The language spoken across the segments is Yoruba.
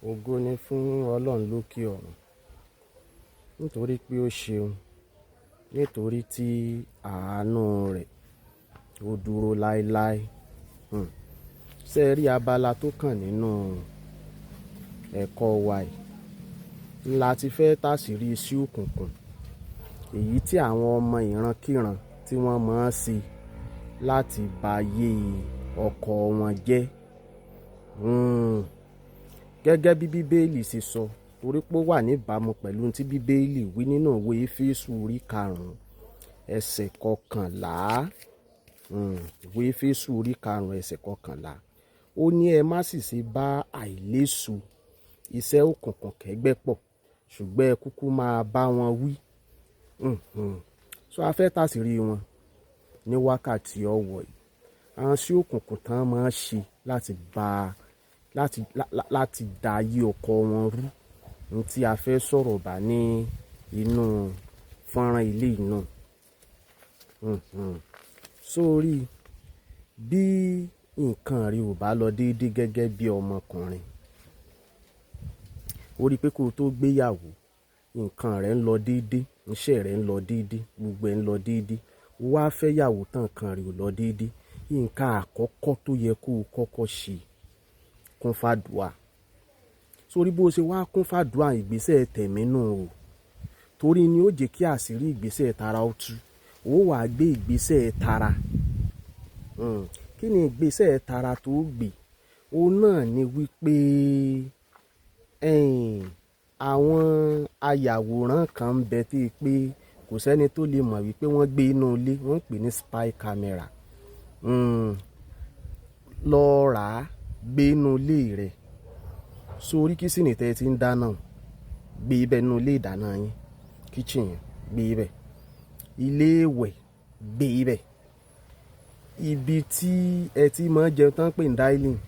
Ògo ni fún Ọlọ́run lókè ọ̀run, nítorí pé ó ṣeun, nítorí tí àánú rẹ̀ ó dúró láéláé. Ṣé ẹ rí abala tó kàn nínú ẹ̀kọ́ wa yìí? Ńlá ti fẹ́ tàṣírí iṣẹ́ òkùnkùn, èyí tí àwọn ọmọ ìrankíran tí wọ́n máa ń ṣe láti ba ayé ọkọ wọn jẹ́. Gẹ́gẹ́ bí Bíbélì ṣe sọ, torí pé ó wà níbàámu pẹ̀lú tí Bíbélì wí nínú ìwé Éfésù orí 5 ẹsẹ̀ 11. Ìwé Éfésù orí 5 ẹsẹ̀ 11. Ó ní ẹ má sì ṣe bá àìléṣu iṣẹ́ òkùnkùn kẹ́gbẹ́ pọ̀, ṣùgbọ́n ẹ kúkú máa bá wọn wí. So a fẹ́ tàṣírí wọn ní wákàtí ọ̀wọ̀ yìí. Àwọn sí òkùnkùn tán máa ń ṣe láti da ayé ọkọ wọn rú. Ohun tí a fẹ́ sọ̀rọ̀ bá ní inú fọ́nrán ilé náà. Sórí bí nǹkan rí ò bá lọ déédéé gẹ́gẹ́ bí ọmọkùnrin, ó rí pé kó o tó gbéyàwó nǹkan rẹ̀ ń lọ déédéé, iṣẹ́ rẹ̀ ń lọ déédéé, gbogbo ẹ̀ ń lọ déédéé. Ó wá fẹ́ yàwó tán nǹkan rí ò lọ déédéé. Nǹkan àkọ́kọ́ tó yẹ kó o kọ́kọ́ ṣe, kún fàdúà. Sórí bó ṣe wá kún fàdúà, ìgbésẹ̀ tẹ̀mí náà o, torí ni ó jẹ́ kí àṣírí ìgbésẹ̀ tara ó tú. Ó wà gbé ìgbésẹ̀ tara. Kí ni ìgbésẹ̀ tara tó gbé? Ó náà ni wípé àwọn ayàwòrán kan ń bẹ tí pé kò sẹ́ni tó lè mọ̀ wípé wọ́n gbé inú ilé, wọ́n ń pè ní spy camera. Lọ rà á, gbé inú ilé rẹ̀. Sórí kísìnì tẹ́ ti ń dáná, gbé ibẹ̀ inú ilé ìdáná yín, kitchen yẹn, gbé ibẹ̀. Ilé ìwẹ̀, gbé ibẹ̀. Ibi tí ẹ ti máa jẹun tán pè ní dining,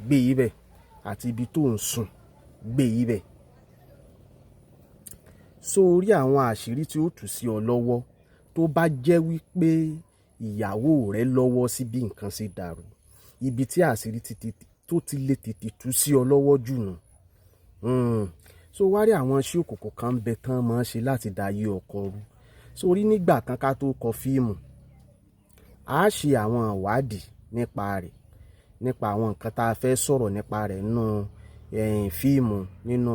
gbé ibẹ̀. Àti ibi tó ń sùn, gbé ibẹ̀. Sórí àwọn àṣírí tí ó tú sí ọ lọ́wọ́ tó bá jẹ́ wípé ìyàwó rẹ lọ́wọ́ sí bí nǹkan ṣe dàrú, ibi tí àṣírí tó ti lè tètè tú sí ọ lọ́wọ́ jù nù. So wá rí àwọn iṣẹ́ òkùnkùn kan ń bẹ tán máa ń ṣe láti da ayé ọkọ rú. Sórí nígbà kan ká tó kọ fíìmù, a ṣe àwọn ìwádìí nípa rẹ̀, nípa àwọn nǹkan tá a fẹ́ sọ̀rọ̀ nípa rẹ̀ nínú fíìmù, nínú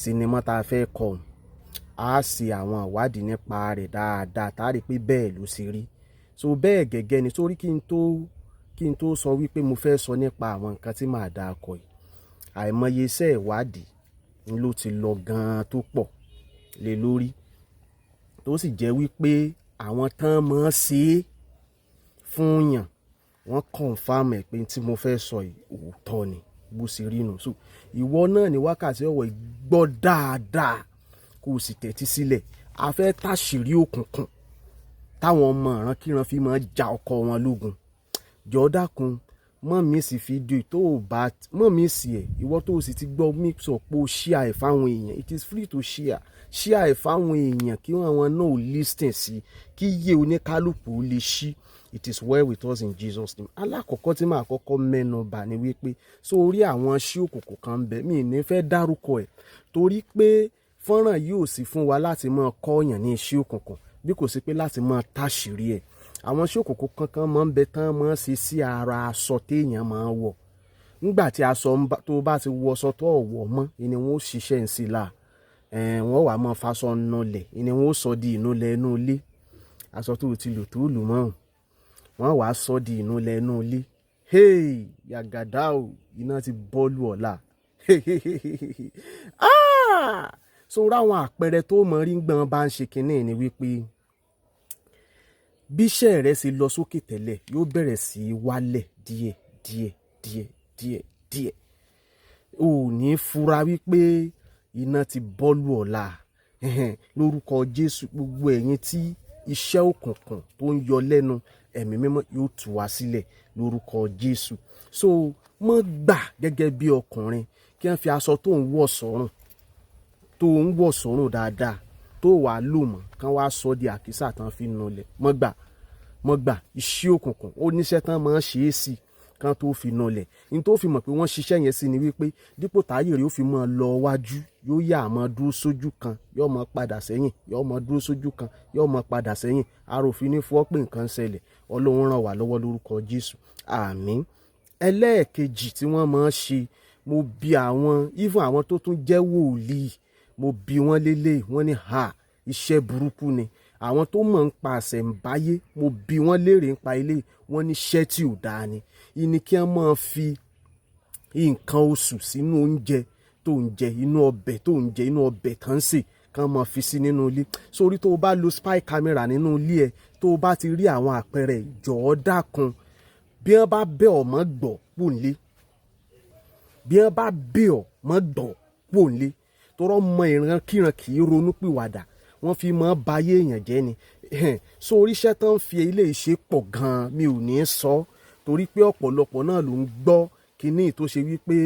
sinimá tá a fẹ́ kọ. A ṣe àwọn ìwádìí nípa rẹ̀ dáadáa, tá a rí pé bẹ́ẹ̀ ló ṣe rí. So bẹ́ẹ̀ gẹ́gẹ́ ni. Sórí kí n tó sọ wípé mo fẹ́ sọ nípa àwọn nǹkan tí màá dá kọ yìí, àìmọye iṣẹ́ ìwádìí ló ti lọ gan-an tó pọ̀ lé lórí, tó sì jẹ́ wípé àwọn tán máa ń ṣe é fún yàn, wọ́n confirm ẹ̀ pé tí mo fẹ́ sọ yìí òótọ́ ni, bó ṣe rí nù. So ìwọ náà ní wákàtí ọ̀wọ̀ gbọ́ dáadáa kó o sì tẹ́tí sílẹ̀. A fẹ́ tàṣírí òkùnkùn táwọn ọmọ ìrankíran fi máa ja ọkọ wọn lógun. Jọ̀ọ́ dákun, mọ́ mi sì fídíò tó o bá mọ́ mi sì ẹ̀, ìwọ tó o sì ti gbọ́ mix up o share ẹ̀ fáwọn èèyàn. It is free to share ẹ̀ fáwọn èèyàn kí àwọn náà ò listen sí, kí iye oníkálùkù ó lè ṣí. It is well with us in Jesus' name. Alákọ̀ọ́kọ́ tí màá kọ́kọ́ mẹ́nu bà ni wípé sórí àwọn iṣẹ́ òkùnkùn kan ń bẹ, mi ní fẹ́ dárúkọ ẹ̀ torí pé fọ́nrán yìí ò sí fún wa láti máa kọ́ èèyàn ní iṣẹ́ òkùnkùn, bí kò sí pé láti máa táṣìírí ẹ̀. Àwọn iṣẹ́ òkùnkùn kankan máa ń bẹ tán máa ń ṣe sí ara aṣọ téèyàn máa ń wọ̀. Nígbà tí aṣọ tó bá ti wọ aṣọ tó wọ̀ mọ́, ni wọ́n ó ṣiṣẹ́ ń sí la. Wọ́n wà máa faṣọ nulẹ̀, ni wọ́n ó sọ di ìnulẹ̀ inú ilé. Aṣọ tó ti lò tó lù mọ́, wọ́n wàá sọ di ìnulẹ̀ inú ilé. Hey, yàgàdá o, iná ti bọ́ọ̀lù ọ̀la. So ráwọn àpẹẹrẹ tó mọ̀ rí gbọ́n bá ń ṣe kinní ni wípé bí iṣẹ́ rẹ̀ ṣe lọ sókè tẹ́lẹ̀ yóò bẹ̀rẹ̀ sí í wálẹ̀ díẹ̀. O ò ní fura wípé iná ti bọ́ọ̀lù ọ̀la. Lórúkọ Jésù, gbogbo ẹ̀yin tí iṣẹ́ òkùnkùn tó ń yọ lẹ́nu, ẹ̀mí mímọ́ yóò tú wa sílẹ̀ lórúkọ Jésù. So mọ́ gbà gẹ́gẹ́ bí ọkùnrin kí wọ́n fi aṣọ tó ń wọ̀ sọ́rùn dáadáa tó wàá lò mọ́ kán wá sọ di àkísà tán fi nulẹ̀. Mọ́ gbà iṣẹ́ òkùnkùn ó níṣẹ́ tán máa ń ṣe é sí kan tó fi nulẹ̀. Ní tó fi mọ̀ pé wọ́n ṣiṣẹ́ yẹn sí ni wípé dípò táyé rẹ̀ ó fi máa lọ wájú, yóò yà máa dúró sójú kan, yóò máa padà sẹ́yìn, yóò máa dúró sójú kan, yóò máa padà sẹ́yìn. Aròfin ní fọ́ pé nǹkan ṣẹlẹ̀. Ọlọ́run ràn wá lọ́wọ́ lórúkọ Jésù. Àmín. Ẹlẹ́ẹ̀kejì tí wọ́n máa ń ṣe, mo bi àwọn even àwọn tó tún jẹ́ wòlíì, mo bi wọ́n lélẹ̀, wọ́n ní iṣẹ́ burúkú ni. Àwọn tó mọ̀ ń pa àṣẹ̀ǹbáyé, mo bi wọ́n léèrè ń pa ilé, wọ́n ní iṣẹ́ tí ò dáa ni. Ìní kí wọ́n máa fi nǹkan oṣù sínú oúnjẹ tó ń jẹ, inú ọbẹ̀ tó ń jẹ, inú ọbẹ̀ kan sè, kán máa fi sí nínú ilé. Sórí tó o bá lo spy camera nínú ilé ẹ, tó o bá ti rí àwọn àpẹẹrẹ, jọ̀ọ́ dákun, bí wọ́n bá bẹ̀ ọ́ mọ́ gbọ́ pò ń lé. Bí wọ́n bá bẹ̀ ọ́ mọ́ gbọ́ pò ń lé. Torọ́ mọ ìrankíran kì í ronú pìwàdà. Wọ́n fi mọ́ bayé èèyàn jẹ́ ni. So oríṣẹ́ tán fi ilé ìṣe pọ̀ gan-an, mi ò ní sọ, torí pé ọ̀pọ̀lọpọ̀ náà ló ń gbọ́ kíní tó ṣe wípé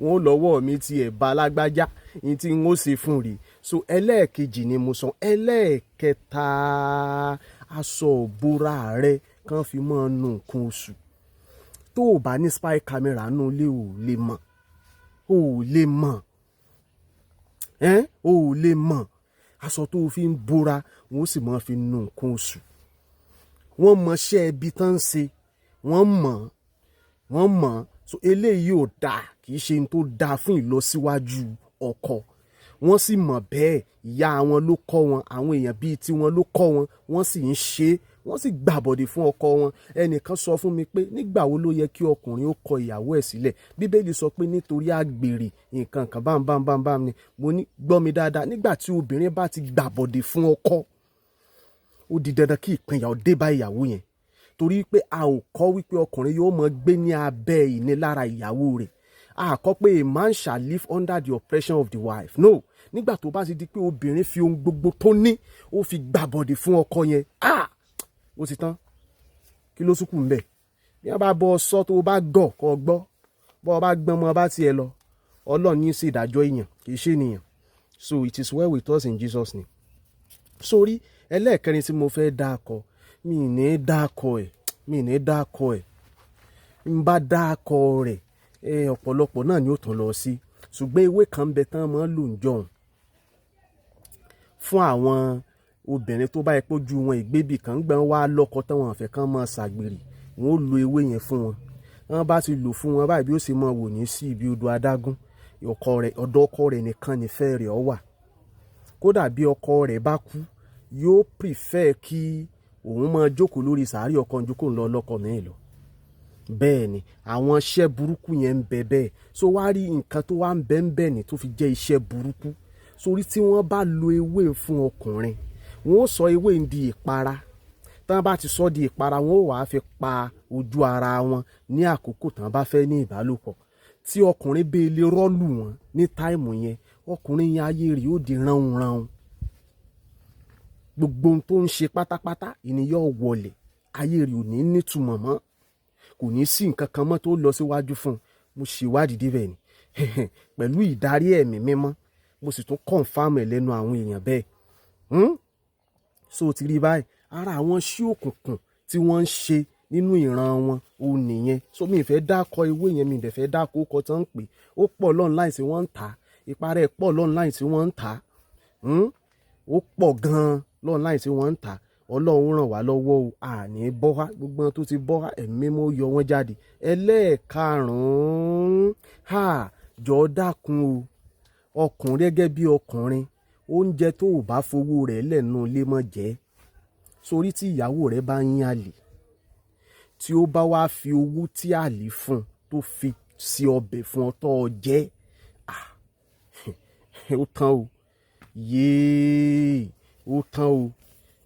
wọ́n lọ́wọ́ mi ti ẹ̀ bá lágbájá ní tí wọ́n ṣe fún rí. So ẹlẹ́ẹ̀kejì ni mo sọ. Ẹlẹ́ẹ̀kẹta, aṣọ ìbora rẹ kàn fi máa nu nǹkan oṣù. Tó o bá ní spy camera nínú ilé, ò lè mọ̀. Ò lè mọ̀. Ò lè mọ̀. Aṣọ tó o fi ń bora, wọ́n sì máa fi nu nǹkan oṣù. Wọ́n mọṣẹ́ ibi tán ń ṣe. Wọ́n mọ̀. So eléyìí ò dáa, kì í ṣe ní tó dáa fún ìlọsíwájú ọkọ. Wọ́n sì mọ̀ bẹ́ẹ̀. Ìyá wọn ló kọ́ wọn, àwọn èèyàn bíi tiwọn ló kọ́ wọn, wọ́n sì ń ṣe, wọ́n sì gbàbọ̀dè fún ọkọ wọn. Ẹnìkan sọ fún mi pé nígbà wo ló yẹ kí ọkùnrin ó kọ ìyàwó ẹ̀ sílẹ̀? Bíbélì sọ pé nítorí àgbèrè nǹkan kan bámbámbámbám ni. Mo ní gbọ́ mi dáadáa, nígbà tí obìnrin bá ti gbàbọ̀dè fún ọkọ, ó di dandan kí ìpínyà ó dé bá ìyàwó yẹn. Torí pé a ò kọ́ wípé ọkùnrin yóò máa gbé ní abẹ́ ìnilára ìyàwó rẹ̀. A kọ́ pé a man shall live under the oppression of the wife. No. Nígbà tó bá ti di pé obìnrin fi ohun gbogbo tó ní, ó fi gbàbọ̀dè fún ọkọ yẹn, ó ti tán. Kí ló sùkù ńbẹ̀? Bí wọ́n bá bọ́ sọ tó bá gọ̀ kọ́ gbọ́, bọ́ ọ bá gbọ́n mọ́ bá tiẹ̀ lọ, Ọlọ́run ní í ṣe ìdájọ́ èèyàn, kì í ṣe ènìyàn. So it is well with us in Jesus' name. Sórí ẹlẹ́ẹ̀kẹrin tí mo fẹ́ dákọ, mi ì ní dákọ ẹ̀. N bá dákọ rẹ̀, ọ̀pọ̀lọpọ̀ náà ni ó tún lọ sí. Ṣùgbọ́n ewé kan ń bẹ tán máa ń lò ń jọ̀hún fún àwọn obìnrin tó bá yẹ pójú wọn ìgbébì kan gbọ́n wá lọ́kọ tán, wọn àfẹ́ kan máa ṣàgbèrè. Wọ́n ó lo ewé yẹn fún wọn. Wọ́n bá ti lò fún wọn báyìí, bí ó ṣe máa wò ní sí ibi odò adágún. Ọ̀dọ̀ ọkọ rẹ̀ nìkan nífẹ̀ẹ́ rẹ̀ ó wà. Kódà bí ọkọ rẹ̀ bá kú, yóò prefer kí òun máa jókòó lórí sàárì ọkọ jókòó lọ lọ́kọ mìíràn lọ. Bẹ́ẹ̀ ni àwọn iṣẹ́ burúkú yẹn ń bẹ bẹ́ẹ̀. So wá rí nǹkan tó wá ń bẹ ń bẹ ni tó fi jẹ́ iṣẹ́ burúkú. Sórí tí wọ́n bá lo ewé fún ọkùnrin, wọ́n ó sọ ewé ń di ìpara. Tí wọ́n bá ti sọ di ìpara, wọ́n ó wàá fi pa ojú ara wọn ní àkókò tí wọ́n bá fẹ́ ní ìbálòpọ̀. Tí ọkùnrin bẹ́ẹ̀ lè rọ́ọ̀lù wọn ní táìmù yẹn, ọkùnrin yẹn ayé rẹ̀ ó di ránunràun. Gbogbo ohun tó ń ṣe pátápátá ènìyàn wọlé, ayé rẹ̀ ò ní nítumọ̀ mọ́. Kò ní sí nǹkan kan mọ́ tó lọ síwájú fún un. Mo ṣèwádìí débẹ̀ ni pẹ̀lú ìdarí ẹ̀mí mímọ́, mo sì tún confirm ẹ̀ lẹ́nu àwọn èèyàn bẹ́ẹ̀. So ti rí báyìí, ara àwọn ṣí òkùnkùn tí wọ́n ń ṣe nínú ìran wọn ò nìyẹn. So mi ì fẹ́ dákọ ewé yẹn, mi ì dẹ̀ fẹ́ dákọ ọkọ̀ tán ń pè. Ó pọ̀ online tí wọ́n ń tà, ìparẹ́ pọ̀ online tí wọ́n ń tà. Ó pọ̀ gan-an online tí wọ́n ń tà. Ọlọ́run ràn wá lọ́wọ́ o, àní bọ́ wá, gbogbo wọn tó ti bọ́ wá, ẹ̀mí mímọ́ yọ wọ́n jáde. Ẹlẹ́ẹ̀karùn-ún, jọ̀ọ́ dákun o, ọkùnrin gẹ́gẹ́ bí ọkùnrin, oúnjẹ tó ò bá fowó rẹ̀ lẹ́nu ilé mọ́ jẹ. Sórí tí ìyàwó rẹ̀ bá yín àlè, tí ó bá wá fi owó tí àlè fún tó fi sí ọbẹ̀ fún ọ tó jẹ, ó tán o, ó tán o.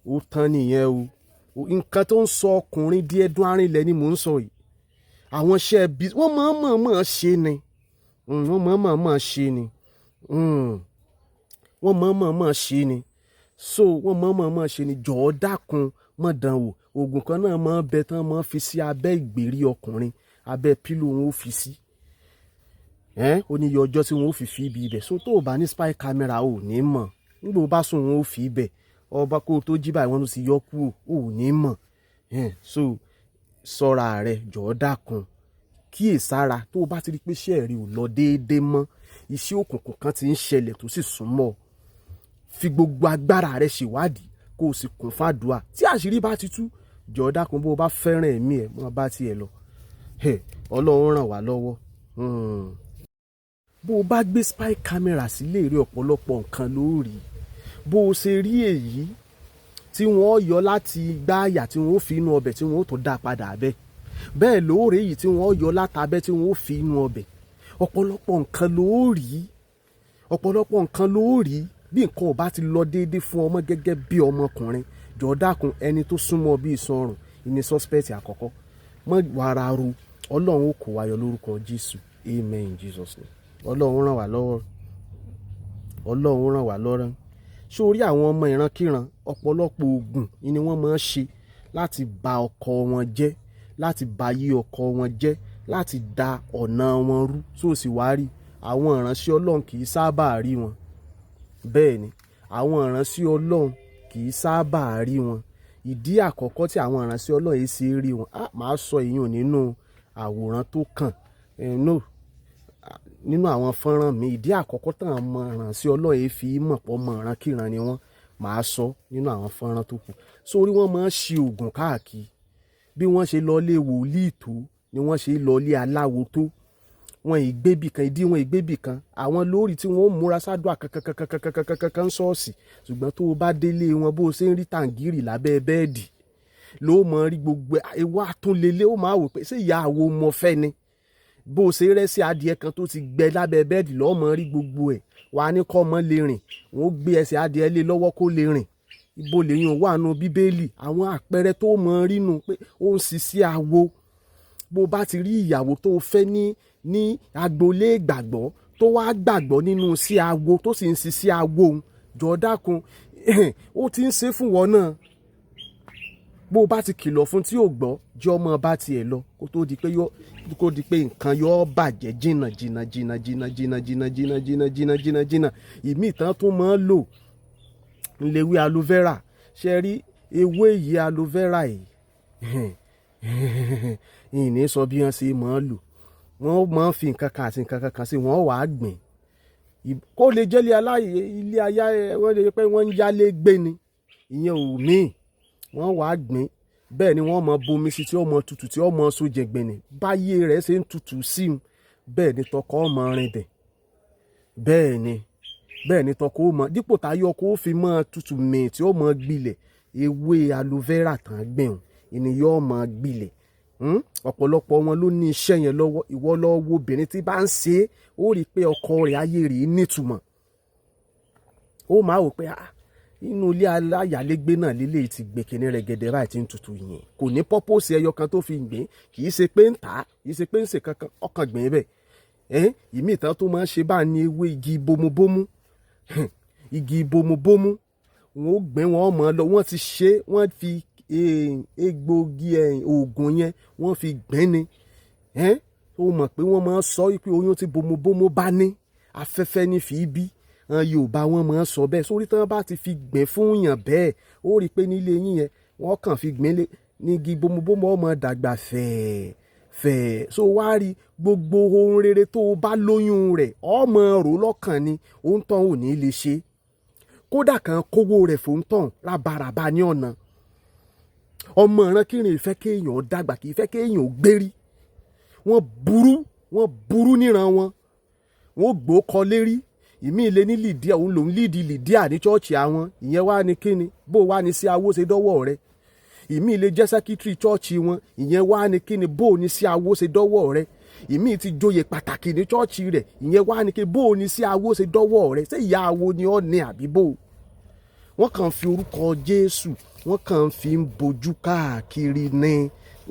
Ó tán nìyẹn o. Nǹkan tó ń sọ ọkùnrin di ẹdun arìnlẹ̀ ni mò ń sọ yìí. Àwọn iṣẹ́ bí wọ́n máa ṣe ni. Wọ́n máa ṣe ni. Wọ́n máa ṣe ni. So wọ́n máa ṣe ni. Jọ̀ọ́ dákun mọ́ dán wò. Oògùn kan náà máa bẹ tán máa fi sí abẹ́ ìgbèrí ọkùnrin, abẹ́ pílò wọn ó fi sí. Ó ní iye ọjọ́ tí wọn ó fi ibi ibẹ̀. So tó o bá ní spy camera ò ní mọ̀. Nígbà ó bá sùn wọn ó fi ibẹ̀. Ọba kó tó jí báyìí wọ́n ló ti yọ kúrò, ò ní mọ̀. So sọ́ra rẹ jọ̀ọ́ dákun kíyèsára tó o bá ti rí pé iṣẹ́ rẹ ò lọ déédéé mọ́, iṣẹ́ òkùnkùn kan ti ń ṣẹlẹ̀ tó sì súnmọ́, fi gbogbo agbára rẹ ṣèwádìí kó o sì kún fàdúà. Tí àṣírí bá ti tú, jọ̀ọ́ dákun bó o bá fẹ́ràn ẹ̀mí ẹ̀ mọ́ bá tiẹ̀ lọ. Ọlọ́run ràn wá lọ́wọ́. Bó o bá gbé spy camera sílé rẹ, ọ̀pọ̀lọpọ̀ nǹkan ló rí. Bó o ṣe rí èyí tí wọ́n yọ láti igbá àyà tí wọ́n fi inú ọbẹ̀ tí wọ́n tó dá padà abẹ́, bẹ́ẹ̀ lóòrè yìí tí wọ́n yọ látàbẹ́ tí wọ́n fi inú ọbẹ̀. Ọ̀pọ̀lọpọ̀ nǹkan ló rí. Ọ̀pọ̀lọpọ̀ nǹkan ló rí. Bí nǹkan ò bá ti lọ déédéé fún ọmọ gẹ́gẹ́ bí ọmọkùnrin, jọ̀ọ́ dákun ẹni tó súnmọ́ bí ìsọrùn ìní suspect àkọ́kọ́. Mọ́ wàrà ro, Ọlọ́run ó kó wa yọ lórúkọ Jésù. Amen in Jesus name. Ọlọ́run ràn wá lọ́wọ́. Ọlọ́run ràn wá lọ́rọ̀. Sórí àwọn ọmọ ìrankíran, ọ̀pọ̀lọpọ̀ oògùn ni wọ́n máa ń ṣe láti ba ọkọ wọn jẹ́, láti ba ayé ọkọ wọn jẹ́, láti da ọ̀nà wọn rú. Tó sì wá rí àwọn ìránṣẹ́ Ọlọ́run kì í sábà rí wọn. Bẹ́ẹ̀ ni, àwọn ìránṣẹ́ Ọlọ́run kì í sábà rí wọn. Ìdí àkọ́kọ́ tí àwọn ìránṣẹ́ Ọlọ́run yìí ṣe rí wọn, màá sọ ìyẹn nínú àwòrán tó kàn. Nínú àwọn fọ́nrán mi, ìdí àkọ́kọ́ táwọn ọmọ ìránṣẹ́ Ọlọ́run yìí fi mọ̀ pọ̀ ọmọ ìrankíran ni wọ́n, màá sọ nínú àwọn fọ́nrán tó kù. Sórí wọ́n máa ń ṣe oògùn káàkiri. Bí wọ́n ṣe lọ lé wòlíì tó ni wọ́n ṣe lọ lé aláwo tó. Wọn ìgbébì kan, ìdí wọn ìgbébì kan. Àwọn lórí tí wọ́n ó múra sádùá kankankankankankankan ṣọ́ọ̀ṣì, ṣùgbọ́n tó o bá délé wọn bó o ṣe ń rí tàǹgìrì lábẹ́ bẹ́ẹ̀dì ló mọ̀ rí gbogbo ewu àtúnlélé. Ó máa wò pé ṣé ìyá àwo mọ fẹ́ ni. Bó o ṣe rẹ́ sí adìẹ kan tó ti gbẹ lábẹ́ bẹ́ẹ̀dì lọ́ọ́ mọ̀ rí gbogbo ẹ̀. Wàá ní kọ́ ọmọ lè rìn, wọ́n ó gbé ẹsẹ̀ adìẹ lé lọ́wọ́ kó lè rìn. Ibo lèyìn wà nù Bíbélì. Àwọn àpẹẹrẹ tó mọ̀ rí nù pé ó ń ṣiṣẹ́ awo. Bó bá ti rí ìyàwó tó fẹ́ ní agboolé ìgbàgbọ́ tó wá gbàgbọ́ nínú sí awo tó sì ń ṣiṣẹ́ awo, jọ̀ọ́ dákun ó ti ń ṣe fún wọn náà. Bó bá ti kìlọ̀ fún tí ò gbọ́, jẹ́ ọmọ bá tiẹ̀ lọ kó tó di pé nǹkan yóò bàjẹ́ jìnnà. Ìmí ìtàn tó máa ń lò ńlẹ̀wé aloe vera. Ṣe rí ewé yìí aloe vera yìí ìní sọ bí wọ́n ṣe máa ń lò. Wọ́n máa ń fi nǹkan kan àti nǹkan kan sí, wọ́n wàá gbìn. Kó lè jẹ́ ilé ayá, wọ́n lè pé wọ́n ń yálé gbé ni. Ìyẹn ò ní. Wọ́n wàá gbìn. Bẹ́ẹ̀ ni wọ́n mọ bomi sí tí ó mọ tutù tí ó mọ sójẹgbẹ̀nì. Báyé rẹ̀ ṣe ń tutù sí i, bẹ́ẹ̀ ni tọkọ ọmọ rin dẹ̀. Bẹ́ẹ̀ ni tọkọ ọmọ dípò táyọ̀ kó fi mọ́ tutù mìí tí ó mọ gbilẹ̀. Ewé aloe vera tán gbìn ìní yóò mọ gbilẹ̀. Ọ̀pọ̀lọpọ̀ wọn ló ní iṣẹ́ yẹn lọ́wọ́. Ìwọ lọ wo obìnrin tí bá ń ṣe é, ó rí i pé ọkọ rẹ̀ ayé rẹ̀ nítumọ̀. Ó máa wò pé inú ilé aláyàlégbé náà lílé ti gbé kinní rẹ̀ gẹ̀dẹ̀ báyìí tí ń tutù yẹn. Kò ní pọ́pọ́sì ẹyọ kan tó fi gbìn. Kì í ṣe pé ń tà, kì í ṣe pé ń ṣe kankan, ọkàn gbìn bẹ́ẹ̀. Ìmí ìtàn tó máa ń ṣe bá ní ewé igi bomubomu. Igi bomubomu wọn ó gbìn wọn mọ́ lọ. Wọ́n ti ṣe, wọ́n fi egbògi oògùn yẹn wọ́n fi gbìn ni. Ó mọ̀ pé wọ́n máa ń sọ pé oyún tí bomubomu bá ní afẹ́fẹ́ ní fi bí. Yorùbá wọn máa ń sọ bẹ́ẹ̀. Sórí tí wọ́n bá ti fi gbìn fún yàn bẹ́ẹ̀, ó rí i pé nílé yín yẹn wọ́n kàn fi gbìn ní igi bomubomu ọmọ dàgbà fẹ̀ẹ́. So wá rí gbogbo ohun rere tó o bá lóyún rẹ̀ ọmọ rò lọ́kàn ni òun tán ò ní lè ṣe. Kódà kan kówó rẹ̀ fòun tán rábaràbá ní ọ̀nà. Ọmọ ìrankíran ìfẹ́ kéèyàn dàgbà, kì í fẹ́ kéèyàn gbérí. Wọ́n burú níran wọn. Wọ́n gbó kọ lérí. Ìmí ilé ní Lídíà, òun lòun lídì Lídíà ní chọ́ọ̀chì àwọn. Ìyẹn wá ní kíni? Bó wá ní sí awó ṣe dọ́wọ́ rẹ̀. Ìmí ilé jẹ́ sẹ́kítírì chọ́ọ̀chì wọn. Ìyẹn wá ní kíni? Bó ní sí awó ṣe dọ́wọ́ rẹ̀. Ìmí ti joyè pàtàkì ní chọ́ọ̀chì rẹ̀. Ìyẹn wá ní kíni? Bó ní sí awó ṣe dọ́wọ́ rẹ̀. Ṣé ìyá awo ni ọ́ ní àbíbò? Wọ́n kàn fi orúkọ Jésù, wọ́n kàn fi ń bojú káàkiri ní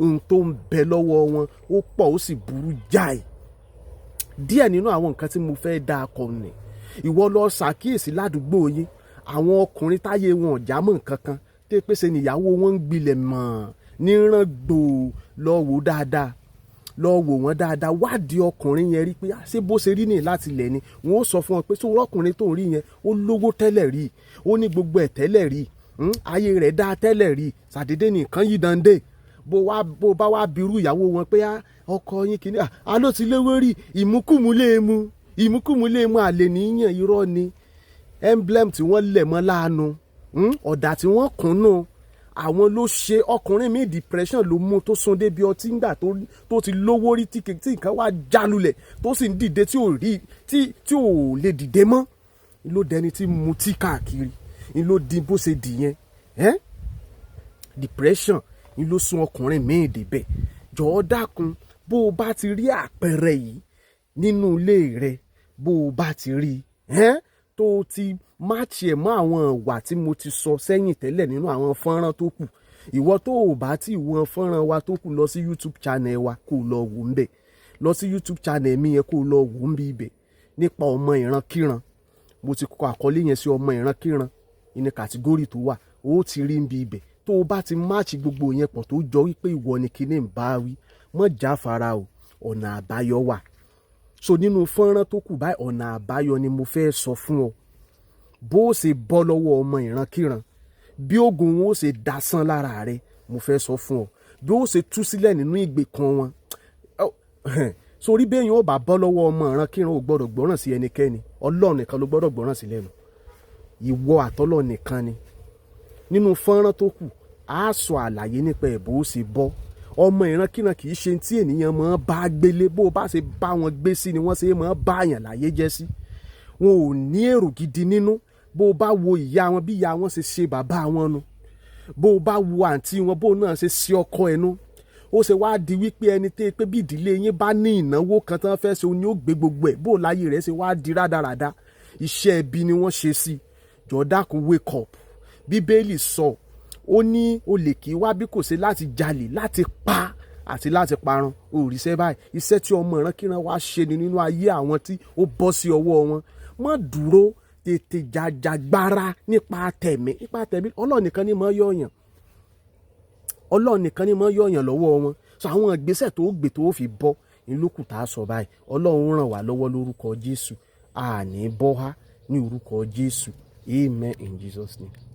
ohun tó ń bẹ lọ́wọ́ wọn. Ó pọ̀ ó sì burú jáì. Díẹ̀ nínú àwọn nǹkan tí mo fẹ́ dá akọ nì. Ìwọ lọ ṣàkíyèsí ládùúgbò yín. Àwọn ọkùnrin táyé wọn ò já mọ́ nǹkan kan tó pèsè níyàwó wọn ń gbilẹ̀ mọ́ níran gbòò. Lọ wò dáadáa. Lọ wò wọ́n dáadáa. Wádìí ọkùnrin yẹn rí pé ṣé bó ṣe rí ní láti ilẹ̀ ni. Wọ́n ó sọ fún wọn pé sórí ọkùnrin tó ń rí yẹn ó lówó tẹ́lẹ̀ rí. Ó ní gbogbo ẹ̀ tẹ́lẹ̀ rí. Ayé rẹ̀ dá tẹ́lẹ̀ rí. Ṣàdédé nìkan yí dande. bó bá wá birú ìyàwó wọn pé ọkọ yín kìíní ló ti léwé rí ìmúkùmú lè mu àlè níyàn, irọ́ ni. Emblem tí wọ́n lẹ̀ mọ́ láàánú, ọ̀dà tí wọ́n kùn nù, àwọn ló ṣe. Ọkùnrin mi depression ló mú tó sún débi ọtí ńgbà tó ti lówó rí tí nǹkan wá jálulẹ̀ tó sì ń dìde tí ò lè dìde mọ́, ló dẹni tí mutí káàkiri, ló di bó ṣe dì yẹn. Depression ló sún ọkùnrin míì débẹ̀. Jọ̀ọ́ dákun, bó o bá ti rí àpẹẹrẹ yìí nínú ilé rẹ, bó o bá ti rí tó o ti máàchì ẹ̀ mọ́ àwọn ìwà tí mo ti sọ sẹ́yìn tẹ́lẹ̀ nínú àwọn fọ́nrán tó kù. Ìwọ tó o bá tí ìwọ̀n fọ́nrán wa tó kù, lọ sí YouTube channel wa kó o lọ wò ń bẹ̀. Lọ sí YouTube channel mi yẹn kó o lọ wò ń bí ibẹ̀ nípa ọmọ ìrankíran. Mo ti kọ àkọlé yẹn sí ọmọ ìrankíran ní kàtígórì tó wà, ó ti rí ń bí ibẹ̀. Tó o bá ti máàchì gbogbo yẹn pọ̀ tó jọ wípé ìwọ ni kíní ń bá wí, mọ́ jáfara o, ọ̀nà àbáyọ wà. So nínú fọ́nrán tó kù báyìí, ọ̀nà àbáyọ ni mo fẹ́ sọ fún ọ. Bó o ṣe bọ́ lọ́wọ́ ọmọ ìrankíran, bí oògùn wọn ó ṣe dasán lára rẹ, mo fẹ́ sọ fún ọ. Bí ó ṣe tú sílẹ̀ nínú ìgbèkùn wọn. Sórí bẹ́ẹ̀ yẹn ó bá bọ́ lọ́wọ́ ọmọ ìrankíran, ò gbọ́dọ̀ gbọ́ràn sí ẹnikẹ́ni. Ọlọ́run nìkan ló gbọ́dọ̀ gbọ́ràn sí lẹ́nu. Ìwọ àtọ́lọ́run nìkan ni. Nínú fọ́nrán tó kù, a sọ àlàyé nípa ẹ̀ bó ṣe bọ́. Ọmọ ìrankíran kì í ṣe tí ènìyàn máa bá gbélé. Bó bá ṣe bá wọn gbé sí ni wọ́n ṣe máa bá àyàn láyé jẹ́ sí. Wọn ò ní èrò gidi nínú. Bó bá wo ìyá wọn bí ìyá wọn ṣe bàbá wọn nu. Bó bá wo àǹtí wọn bó náà ṣe ọkọ ẹnu. Ó ṣe wá di wípé ẹni tẹ́ pé bí ìdílé yín bá ní ìnáwó kan tán fẹ́ ṣe, ni ó gbé gbogbo ẹ̀. Bó láyé rẹ̀ ṣe wá di rádaràda. Iṣẹ́ ẹbí ni wọ́n ṣe sí. Jọ̀ọ́ dákun, wake up. Bíbélì sọ, ó ní olè kì í wá bí kò ṣe láti jalè, láti pa àti láti parun. Òrìṣẹ́ báyìí, iṣẹ́ tí ọmọ ìrankíran wá ṣe ni nínú ayé àwọn tí ó bọ́ sí ọwọ́ wọn. Má dúró, tètè jàjàgbara nípa tẹ̀mí. Ọlọ́run nìkan ni máa yọ̀yàn. Ọlọ́run nìkan ni máa yọ̀yàn lọ́wọ́ wọn. So àwọn ìgbésẹ̀ tó gbé tó fi bọ́ ìlókù tá a sọ báyìí. Ọlọ́run ràn wá lọ́wọ́ lórúkọ Jésù. Àní bọ́ há ní orúkọ Jésù. Amen in Jesus' name.